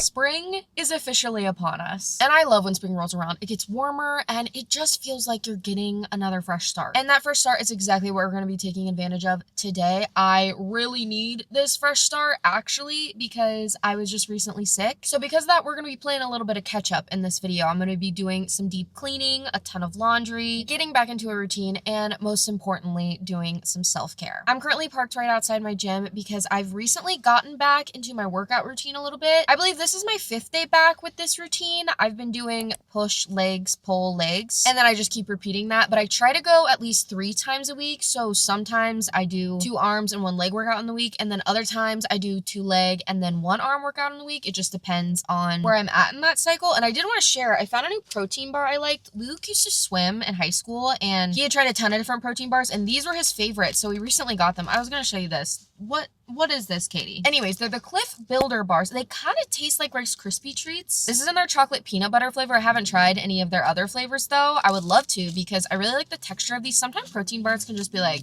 Spring is officially upon us. And I love when spring rolls around. It gets warmer and it just feels like you're getting another fresh start. And that fresh start is exactly what we're going to be taking advantage of today. I really need this fresh start actually because I was just recently sick. So because of that, we're going to be playing a little bit of catch up in this video. I'm going to be doing some deep cleaning, a ton of laundry, getting back into a routine, and most importantly, doing some self-care. I'm currently parked right outside my gym because I've recently gotten back into my workout routine a little bit. I believe this is my 5th day back with this routine. I've been doing push legs, pull legs, and then I just keep repeating that, but I try to go at least 3 times a week. So sometimes I do 2 arms and 1 leg workout in the week, and then other times I do 2 leg and then 1 arm workout in the week. It just depends on where I'm at in that cycle. And I did want to share, I found a new protein bar I liked. Luke used to swim in high school and he had tried a ton of different protein bars and these were his favorites. So we recently got them. I was going to show you this. What is this, Katie? Anyways, they're the Cliff Builder bars. They kind of taste like Rice Krispie treats. This is in their chocolate peanut butter flavor. I haven't tried any of their other flavors though. I would love to because I really like the texture of these. Sometimes protein bars can just be like,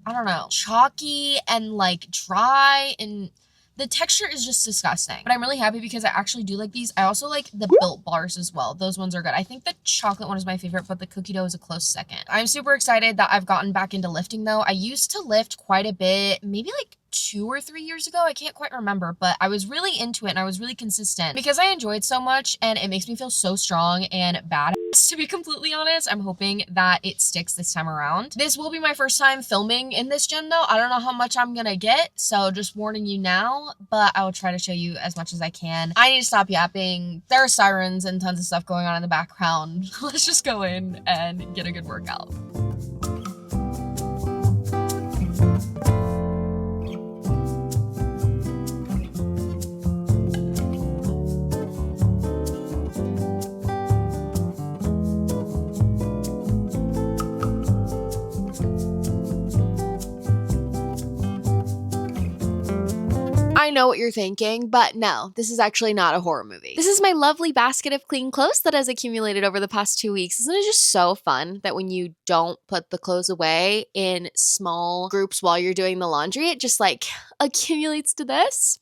I don't know, chalky and like dry, and the texture is just disgusting. But I'm really happy because I actually do like these. I also like the Built bars as well. Those ones are good. I think the chocolate one is my favorite, but the cookie dough is a close second. I'm super excited that I've gotten back into lifting though. I used to lift quite a bit, maybe like 2 or 3 years ago. I can't quite remember, but I was really into it and I was really consistent because I enjoy it so much and it makes me feel so strong and badass, to be completely honest. I'm hoping that it sticks this time around. This will be my first time filming in this gym though. I don't know how much I'm gonna get, so just warning you now, but I will try to show you as much as I can. I need to stop yapping. There are sirens and tons of stuff going on in the background. Let's just go in and get a good workout. I know what you're thinking, but no, this is actually not a horror movie. This is my lovely basket of clean clothes that has accumulated over the past 2 weeks. Isn't it just so fun that when you don't put the clothes away in small groups while you're doing the laundry, it just like accumulates to this?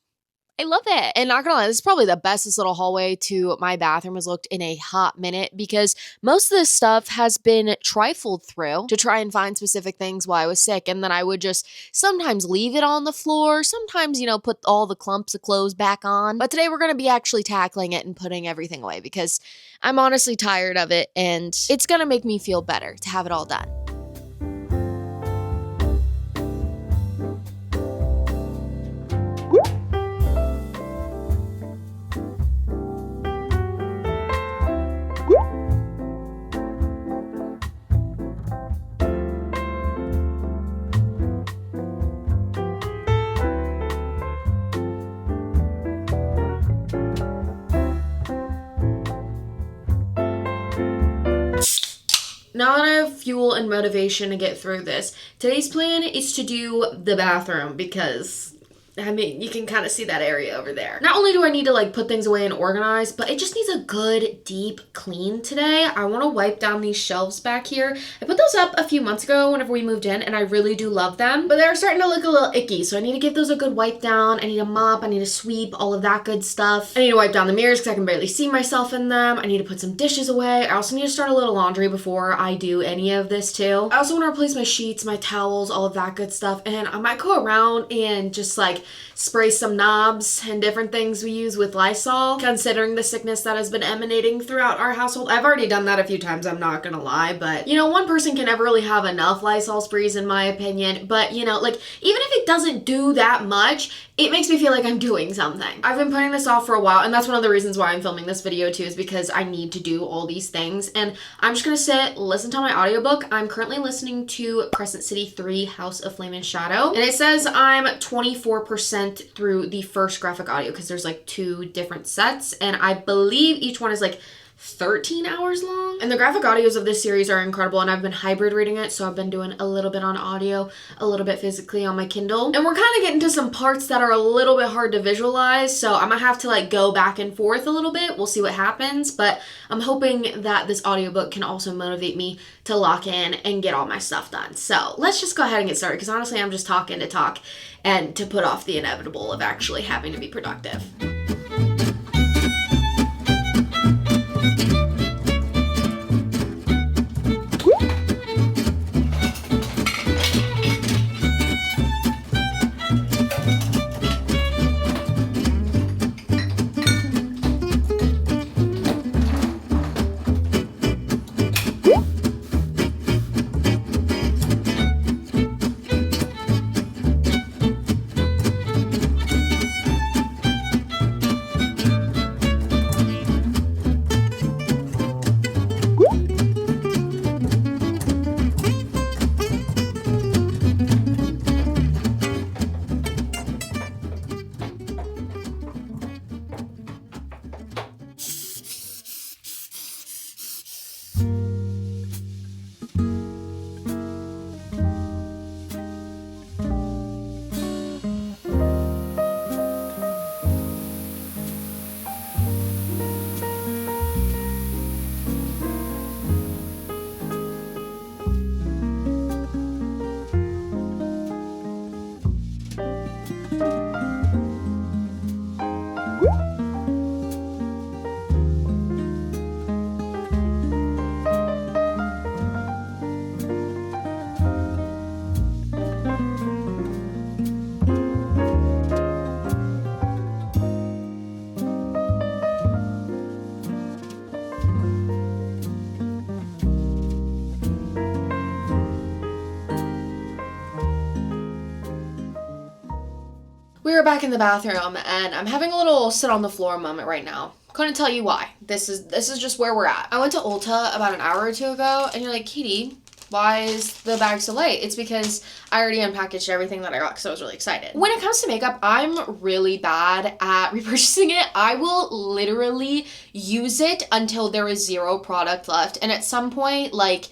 I love it. And not gonna lie, this is probably the bestest little hallway to my bathroom has looked in a hot minute because most of this stuff has been trifled through to try and find specific things while I was sick. And then I would just sometimes leave it on the floor, sometimes, you know, put all the clumps of clothes back on. But today we're gonna be actually tackling it and putting everything away because I'm honestly tired of it and it's gonna make me feel better to have it all done. Now that I have fuel and motivation to get through this, today's plan is to do the bathroom because, I mean, you can kind of see that area over there. Not only do I need to like put things away and organize, but it just needs a good deep clean today. I want to wipe down these shelves back here. I put those up a few months ago whenever we moved in and I really do love them, but they're starting to look a little icky. So I need to give those a good wipe down. I need to mop, I need to sweep, all of that good stuff. I need to wipe down the mirrors because I can barely see myself in them. I need to put some dishes away. I also need to start a little laundry before I do any of this too. I also want to replace my sheets, my towels, all of that good stuff. And I might go around and just like spray some knobs and different things we use with Lysol, considering the sickness that has been emanating throughout our household. I've already done that a few times, I'm not gonna lie, but you know, one person can never really have enough Lysol sprays in my opinion, but you know, like even if it doesn't do that much, it makes me feel like I'm doing something. I've been putting this off for a while, and that's one of the reasons why I'm filming this video too, is because I need to do all these things, and I'm just gonna sit, listen to my audiobook. I'm currently listening to Crescent City 3, House of Flame and Shadow, and it says I'm 24% through the first graphic audio, because there's like 2 different sets, and I believe each one is like 13 hours long. And the graphic audios of this series are incredible, and I've been hybrid reading it, so I've been doing a little bit on audio, a little bit physically on my Kindle. And we're kind of getting to some parts that are a little bit hard to visualize, so I might have to like go back and forth a little bit. We'll see what happens, but I'm hoping that this audiobook can also motivate me to lock in and get all my stuff done. So let's just go ahead and get started, because honestly, I'm just talking to talk and to put off the inevitable of actually having to be productive. we're back in the bathroom and I'm having a little sit on the floor moment right now. Couldn't tell you why. This is just where we're at. I went to Ulta about an hour or two ago and you're like, Katie, why is the bag so light? It's because I already unpackaged everything that I got because I was really excited. When it comes to makeup, I'm really bad at repurchasing it. I will literally use it until there is zero product left. And at some point, like,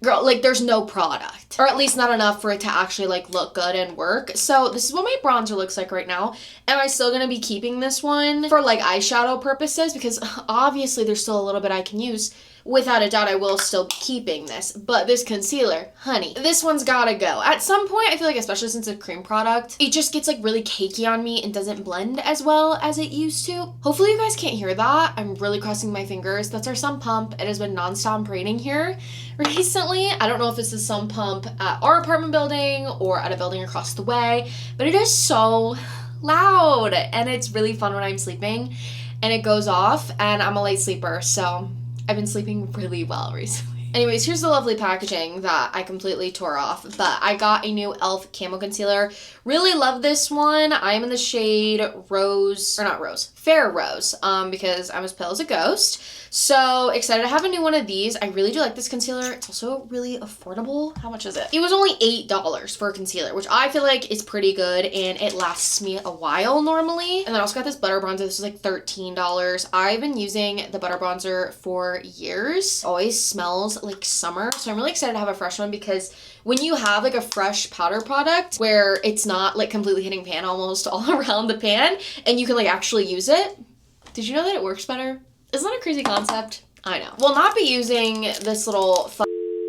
girl, like there's no product, or at least not enough for it to actually like look good and work. So this is what my bronzer looks like right now. Am I still gonna be keeping this one for like eyeshadow purposes? Because obviously there's still a little bit I can use. Without a doubt, I will still be keeping this, but this concealer, honey, this one's gotta go. At some point, I feel like, especially since it's a cream product, it just gets like really cakey on me and doesn't blend as well as it used to. Hopefully you guys can't hear that. I'm really crossing my fingers. That's our sump pump. It has been nonstop raining here recently. I don't know if this is sump pump at our apartment building or at a building across the way, but it is so loud and it's really fun when I'm sleeping and it goes off, and I'm a light sleeper, so I've been sleeping really well recently. Anyways, here's the lovely packaging that I completely tore off, but I got a new e.l.f. Camo Concealer. Really love this one. I'm in the shade Rose, or not Rose, Fair Rose, because I'm as pale as a ghost. So excited to have a new one of these. I really do like this concealer. It's also really affordable. How much is it? It was only $8 for a concealer, which I feel like is pretty good, and it lasts me a while normally. And then I also got this butter bronzer. This is like $13. I've been using the butter bronzer for years. Always smells like summer. So I'm really excited to have a fresh one, because when you have like a fresh powder product where it's not like completely hitting pan almost all around the pan and you can like actually use it, did you know that it works better? Isn't that a crazy concept? I know. We'll not be using this little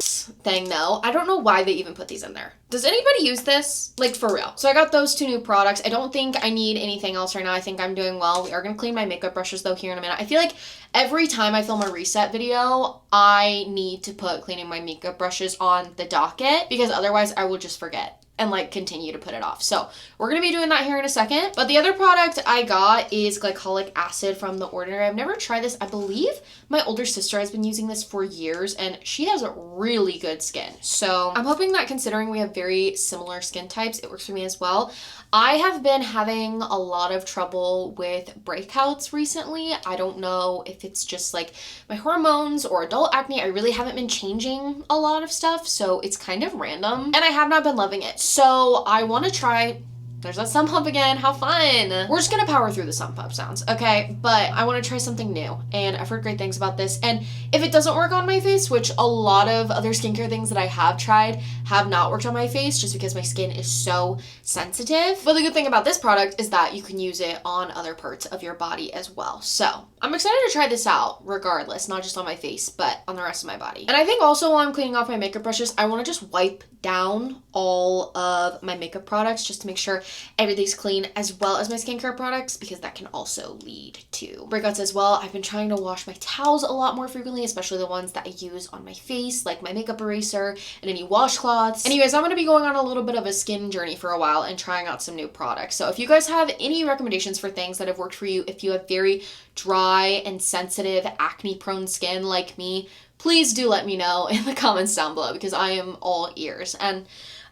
thing though. I don't know why they even put these in there. Does anybody use this? Like, for real. So I got those two new products. I don't think I need anything else right now. I think I'm doing well. We are going to clean my makeup brushes though here in a minute. I feel like every time I film a reset video, I need to put cleaning my makeup brushes on the docket, because otherwise I will just forget and like continue to put it off. So we're gonna be doing that here in a second. But the other product I got is glycolic acid from The Ordinary. I've never tried this. I believe my older sister has been using this for years and she has really good skin. So I'm hoping that, considering we have very similar skin types, it works for me as well. I have been having a lot of trouble with breakouts recently. I don't know if it's just like my hormones or adult acne. I really haven't been changing a lot of stuff, so it's kind of random and I have not been loving it. So I want to try, there's that sump pump again, how fun. We're just gonna power through the sump pump sounds, okay? But I want to try something new, and I've heard great things about this. And if it doesn't work on my face, which a lot of other skincare things that I have tried have not worked on my face just because my skin is so sensitive. But the good thing about this product is that you can use it on other parts of your body as well. So I'm excited to try this out regardless, not just on my face, but on the rest of my body. And I think also while I'm cleaning off my makeup brushes, I want to just wipe down all of my makeup products just to make sure everything's clean, as well as my skincare products, because that can also lead to breakouts as well. I've been trying to wash my towels a lot more frequently, especially the ones that I use on my face, like my makeup eraser and any washcloths. Anyways, I'm going to be going on a little bit of a skin journey for a while and trying out some new products. So if you guys have any recommendations for things that have worked for you, if you have very dry and sensitive acne prone skin like me, please do let me know in the comments down below, because I am all ears. And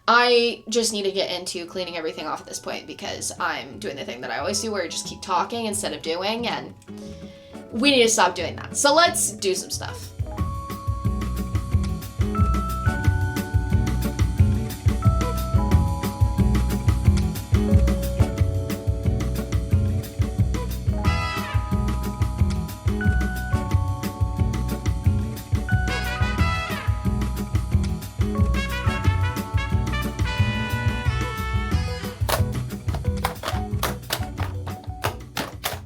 I just need to get into cleaning everything off at this point, because I'm doing the thing that I always do where I just keep talking instead of doing, and we need to stop doing that. So let's do some stuff.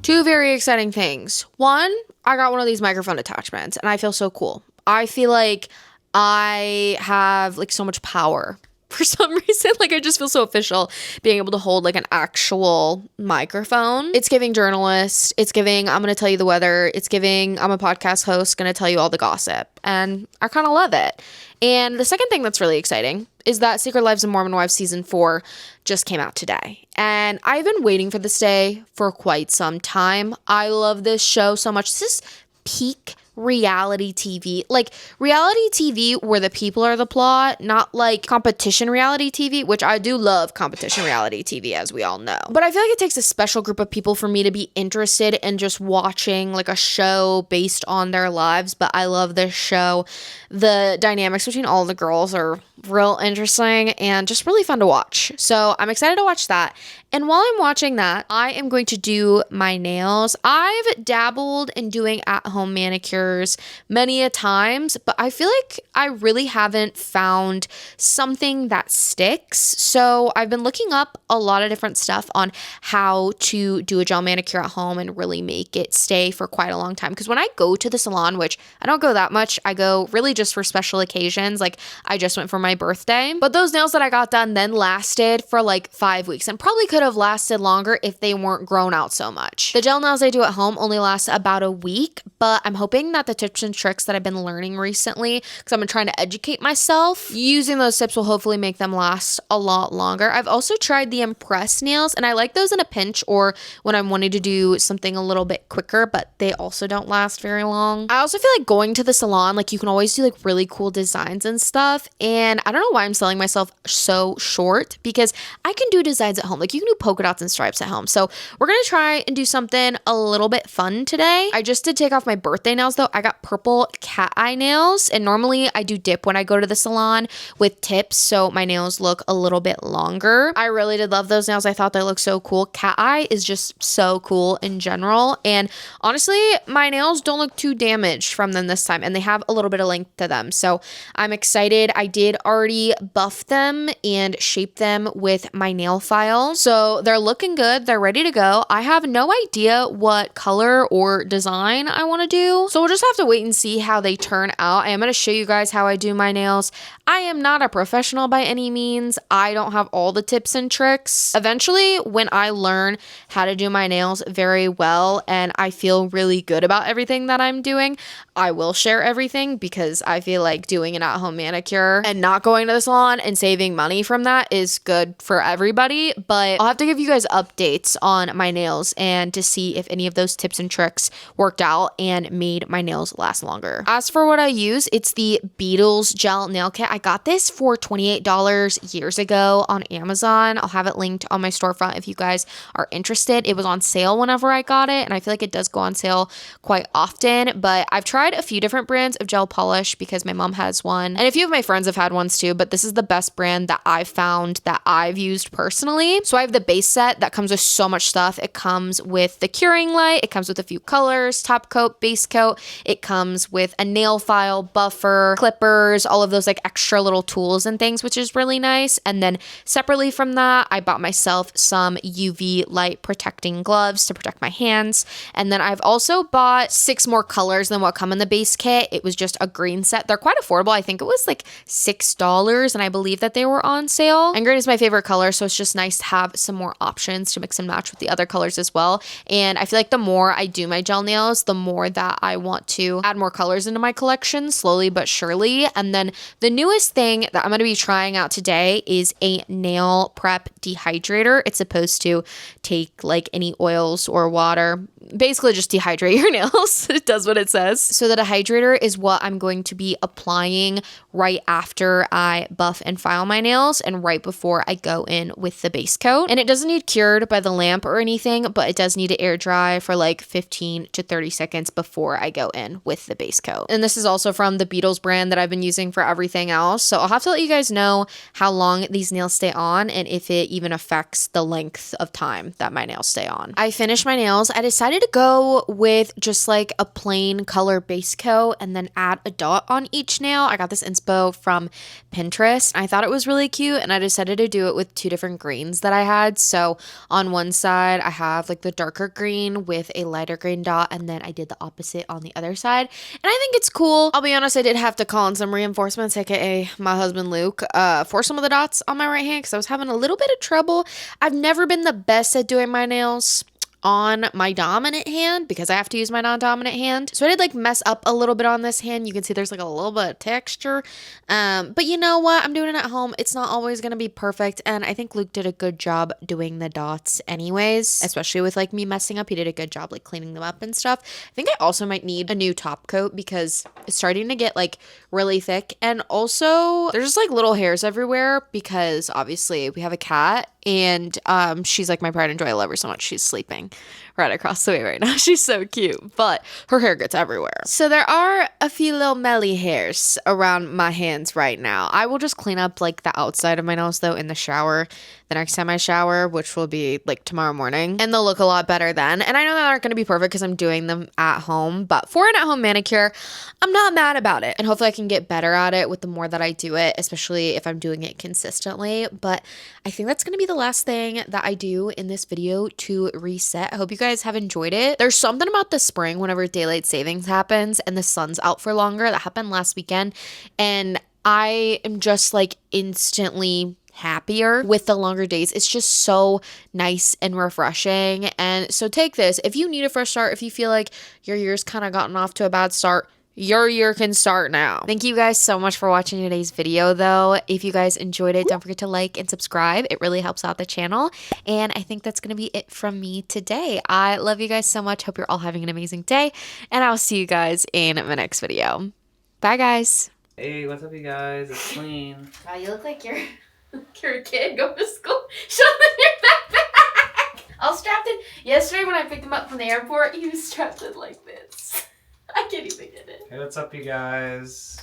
Two very exciting things. One, I got one of these microphone attachments and I feel so cool. I feel like I have like so much power for some reason. Like, I just feel so official being able to hold like an actual microphone. It's giving journalist. It's giving, I'm going to tell you the weather. It's giving, I'm a podcast host, going to tell you all the gossip. And I kind of love it. And the second thing that's really exciting is that Secret Lives of Mormon Wives Season 4 just came out today. And I've been waiting for this day for quite some time. I love this show so much. This is peak reality TV. Like reality TV where the people are the plot, not like competition reality TV, which I do love competition reality TV, as we all know. But I feel like it takes a special group of people for me to be interested in just watching like a show based on their lives. But I love this show. The dynamics between all the girls are real interesting and just really fun to watch. So I'm excited to watch that. And while I'm watching that, I am going to do my nails. I've dabbled in doing at-home manicures many a times, but I feel like I really haven't found something that sticks. So I've been looking up a lot of different stuff on how to do a gel manicure at home and really make it stay for quite a long time. Because when I go to the salon, which I don't go that much, I go really just for special occasions. Like I just went for my birthday, but those nails that I got done then lasted for like 5 weeks and probably could have lasted longer if they weren't grown out so much. The gel nails I do at home only last about a week, but I'm hoping that the tips and tricks that I've been learning recently, because I've been trying to educate myself, using those tips will hopefully make them last a lot longer. I've also tried the Impress nails and I like those in a pinch or when I'm wanting to do something a little bit quicker, but they also don't last very long. I also feel like going to the salon, like you can always do like really cool designs and stuff, and I don't know why I'm selling myself so short because I can do designs at home. Like you can do polka dots and stripes at home. So we're gonna try and do something a little bit fun today. I just did take off my birthday nails though. I got purple cat eye nails, and normally I do dip when I go to the salon with tips, so my nails look a little bit longer. I really did love those nails. I thought they looked so cool. Cat eye is just so cool in general, and honestly my nails don't look too damaged from them this time, and they have a little bit of length to them, so I'm excited. I did already buff them and shape them with my nail file, so they're looking good. They're ready to go. I have no idea what color or design I want to do, so we'll just have to wait and see how they turn out. I am going to show you guys how I do my nails. I am not a professional by any means. I don't have all the tips and tricks. Eventually, when I learn how to do my nails very well and I feel really good about everything that I'm doing, I will share everything, because I feel like doing an at-home manicure and not going to the salon and saving money from that is good for everybody. But I'll have to give you guys updates on my nails and to see if any of those tips and tricks worked out and made my nails last longer. As for what I use, it's the Beetles gel nail kit. I got this for $28 years ago on Amazon. I'll have it linked on my storefront if you guys are interested. It was on sale whenever I got it, and I feel like it does go on sale quite often. But I've tried a few different brands of gel polish because my mom has one, and a few of my friends have had ones too, but this is the best brand that I've found that I've used personally. So I have the base set that comes with so much stuff. It comes with the curing light, it comes with a few colors, top coat, base coat, it comes with a nail file, buffer, clippers, all of those like extra little tools and things, which is really nice. And then separately from that, I bought myself some UV light protecting gloves to protect my hands. And then I've also bought 6 more colors than what come in the base kit. It was just a green set. They're quite affordable. I think it was like $6, and I believe that they were on sale. And green is my favorite color, so it's just nice to have some more options to mix and match with the other colors as well. And I feel like the more I do my gel nails, the more that I want to add more colors into my collection slowly but surely. And then the newest thing that I'm going to be trying out today is a nail prep dehydrator. It's supposed to take like any oils or water, basically just dehydrate your nails. It does what it says. So the dehydrator is what I'm going to be applying right after I buff and file my nails and right before I go in with the base coat. And it doesn't need cured by the lamp or anything, but it does need to air dry for like 15 to 30 seconds before I go in with the base coat. And this is also from the Beetles brand that I've been using for everything else. So I'll have to let you guys know how long these nails stay on and if it even affects the length of time that my nails stay on. I finished my nails. I decided to go with just like a plain color base coat and then add a dot on each nail. I got this inspo from Pinterest. I thought it was really cute, and I decided to do it with 2 different greens that I had. So on one side, I have like the darker green with a lighter green dot, and then I did the opposite on the other side. And I think it's cool. I'll be honest, I did have to call in some reinforcements, aka my husband Luke, for some of the dots on my right hand because I was having a little bit of trouble. I've never been the best at doing my nails. on my dominant hand because I have to use my non-dominant hand. So I did like mess up a little bit on this hand. You can see there's like a little bit of texture. But you know what? I'm doing it at home. It's not always going to be perfect. And I think Luke did a good job doing the dots anyways, especially with like me messing up. He did a good job like cleaning them up and stuff. I think I also might need a new top coat because it's starting to get like really thick. And also there's just like little hairs everywhere because obviously we have a cat and she's like my pride and joy. I love her so much. She's sleeping right across the way right now. She's so cute, but her hair gets everywhere. So there are a few little melly hairs around my hands right now. I will just clean up like the outside of my nose though in the shower the next time I shower, which will be like tomorrow morning, and they'll look a lot better then. And I know they aren't going to be perfect because I'm doing them at home, but for an at-home manicure, I'm not mad about it. And hopefully I can get better at it with the more that I do it, especially if I'm doing it consistently. But I think that's going to be the last thing that I do in this video to reset. I hope you guys have enjoyed it. There's something about the spring whenever daylight savings happens and the sun's out for longer. That happened last weekend, and I am just like instantly happier with the longer days. It's just so nice and refreshing. And so take this. If you need a fresh start, if you feel like your year's kind of gotten off to a bad start, your year can start now. Thank you guys so much for watching today's video though. If you guys enjoyed it, don't forget to like and subscribe. It really helps out the channel. And I think that's going to be it from me today. I love you guys so much. Hope you're all having an amazing day. And I'll see you guys in my next video. Bye guys. Hey, what's up you guys? It's Clean. Wow, you look like you're a kid going to school. Show them your backpack. I was strapped in. Yesterday when I picked him up from the airport, he was strapped in like this. I can't even get it. Hey, what's up you guys?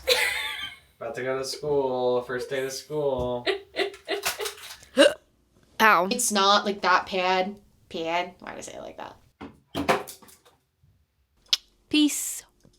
About to go to school. First day of school. Ow. It's not like that pad. Why did I say it like that? Peace.